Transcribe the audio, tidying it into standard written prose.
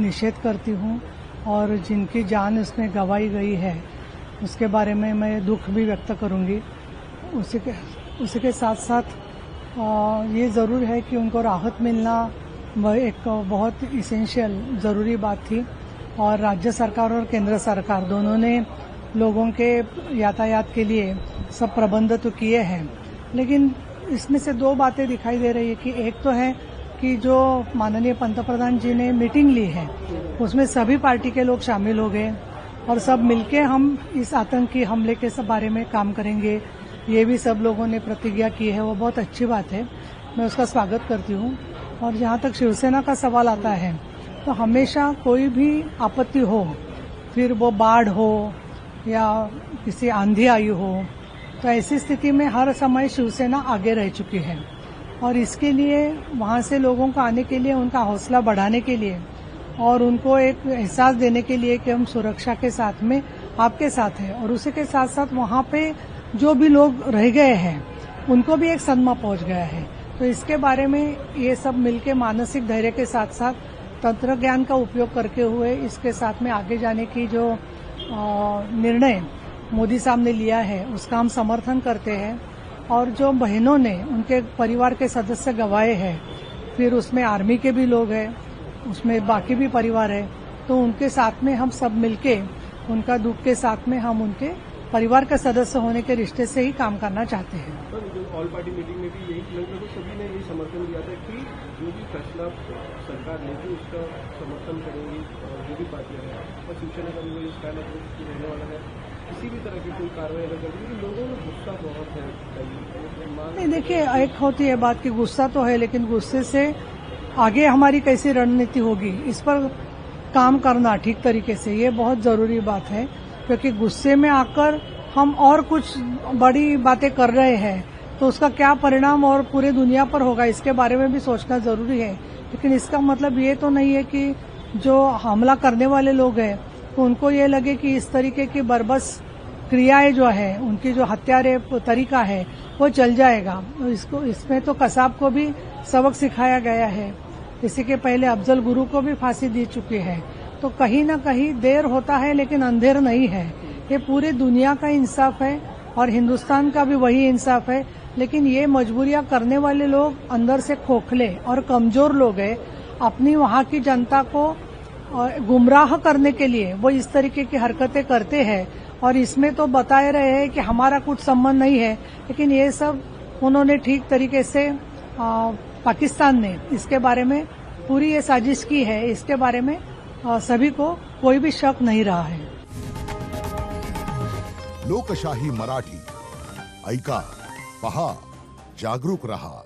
निषेध करती हूँ और जिनकी जान इसमें गंवाई गई है उसके बारे में मैं दुख भी व्यक्त करूँगी। उसी के साथ साथ ये ज़रूर है कि उनको राहत मिलना वह एक बहुत इसेंशियल ज़रूरी बात थी और राज्य सरकार और केंद्र सरकार दोनों ने लोगों के यातायात के लिए सब प्रबंध तो किए हैं, लेकिन इसमें से दो बातें दिखाई दे रही है कि एक तो है कि जो माननीय पंतप्रधान जी ने मीटिंग ली है उसमें सभी पार्टी के लोग शामिल हो गए और सब मिलके हम इस आतंकी हमले के बारे में काम करेंगे, ये भी सब लोगों ने प्रतिज्ञा की है। वो बहुत अच्छी बात है, मैं उसका स्वागत करती हूँ। और जहाँ तक शिवसेना का सवाल आता है तो हमेशा कोई भी आपत्ति हो, फिर वो बाढ़ हो या किसी आंधी आई हो, तो ऐसी स्थिति में हर समय शिवसेना आगे रह चुकी है और इसके लिए वहाँ से लोगों को आने के लिए उनका हौसला बढ़ाने के लिए और उनको एक एहसास देने के लिए कि हम सुरक्षा के साथ में आपके साथ हैं और उसी के साथ साथ वहाँ पे जो भी लोग रह गए हैं उनको भी एक सदमा पहुँच गया है। तो इसके बारे में ये सब मिलके मानसिक धैर्य के साथ साथ तंत्र ज्ञान का उपयोग करके हुए इसके साथ में आगे जाने की जो निर्णय मोदी साहब ने लिया है उसका हम समर्थन करते हैं। और जो बहनों ने उनके परिवार के सदस्य गंवाए हैं, फिर उसमें आर्मी के भी लोग हैं, उसमें बाकी भी परिवार है, तो उनके साथ में हम सब मिलके उनका दुख के साथ में हम उनके परिवार के सदस्य होने के रिश्ते से ही काम करना चाहते हैं। ऑल पार्टी मीटिंग में भी यही लगभग सभी ने यही समर्थन दिया था कि जो भी फैसला सरकार लेगी उसका समर्थन करेंगी जो भी पार्टियां हैं और शिवसेना का भी स्टैंड अप्रोच रहने वाला है। किसी भी तरह की कोई कार्रवाई अगर करेगी, लोगों में गुस्सा बहुत है। नहीं, देखिए, एक होती है बात की गुस्सा तो है, लेकिन गुस्से से आगे हमारी कैसी रणनीति होगी इस पर काम करना ठीक तरीके से ये बहुत जरूरी बात है, क्योंकि गुस्से में आकर हम और कुछ बड़ी बातें कर रहे हैं तो उसका क्या परिणाम और पूरे दुनिया पर होगा इसके बारे में भी सोचना जरूरी है। लेकिन इसका मतलब ये तो नहीं है कि जो हमला करने वाले लोग हैं तो उनको ये लगे कि इस तरीके की बर्बस क्रियाएं जो है उनकी जो हत्यारे तरीका है वो चल जाएगा। तो इसमें तो कसाब को भी सबक सिखाया गया है, इसी के पहले अफजल गुरु को भी फांसी दी चुकी है। तो कहीं न कहीं देर होता है लेकिन अंधेर नहीं है। ये पूरी दुनिया का इंसाफ है और हिंदुस्तान का भी वही इंसाफ है। लेकिन ये मजबूरियां करने वाले लोग अंदर से खोखले और कमजोर लोग हैं, अपनी वहाँ की जनता को गुमराह करने के लिए वो इस तरीके की हरकतें करते हैं और इसमें तो बताए रहे हैं कि हमारा कुछ संबंध नहीं है, लेकिन ये सब उन्होंने ठीक तरीके से पाकिस्तान ने इसके बारे में पूरी ये साजिश की है, इसके बारे में सभी को कोई भी शक नहीं रहा है। लोकशाही मराठी ऐका, पहा, जागरूक रहा।